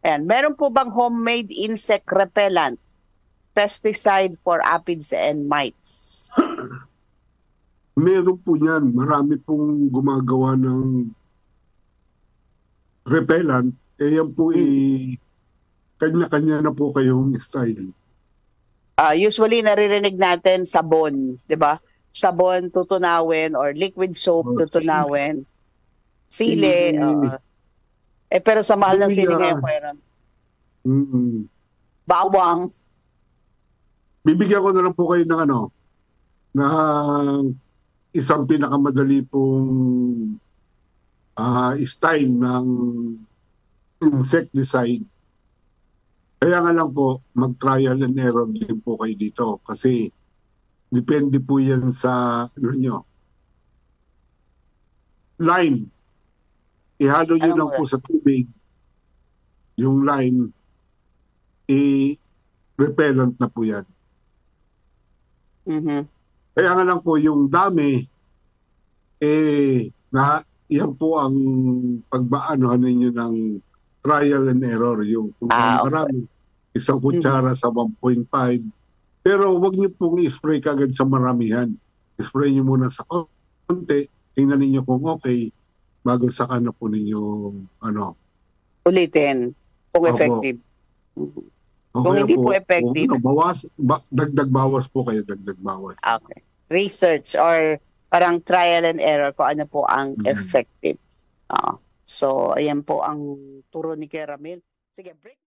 Ayan. Meron po bang homemade insect repellent, pesticide for aphids and mites? Meron po yan. Marami pong gumagawa ng repellent. Yan po Mm. kanya-kanya na po kayong style. Usually naririnig natin sabon, 'di ba? Sabon tutunawin or liquid soap tutunawin. Sili, Sili, pero sa mahal ng sili luya. ngayon, Kuya Ram, Mm. bawang. Bibigyan ko na lang po kayo ng ng isang pinakamadali pong style ng insecticide. Kaya nga lang po, mag-trial and error din po kayo dito kasi depende po yan sa lime. Ihalo nyo Ano mo? lang po sa tubig yung lime, repellent na po yan. Mhm. Kaya nga lang po yung dami, yan po ang pagbaanohan ninyo ng trial and error. Yung kung Okay. marami, isang kutsara sa 1.5. Pero wag niyo pong i-spray kagad sa maramihan. I-spray niyo muna sa konti, tingnan niyo kung okay, bago saka na po ninyo, Ulitin kung opo, effective. Mhm. Kung okay na hindi po. po O, effective, dagdag bawas po kayo, dagdag bawas. okay. Research or parang trial and error kung ano po ang Mm. effective. So, ayan po ang turo ni Kuya Ramil. Sige, break.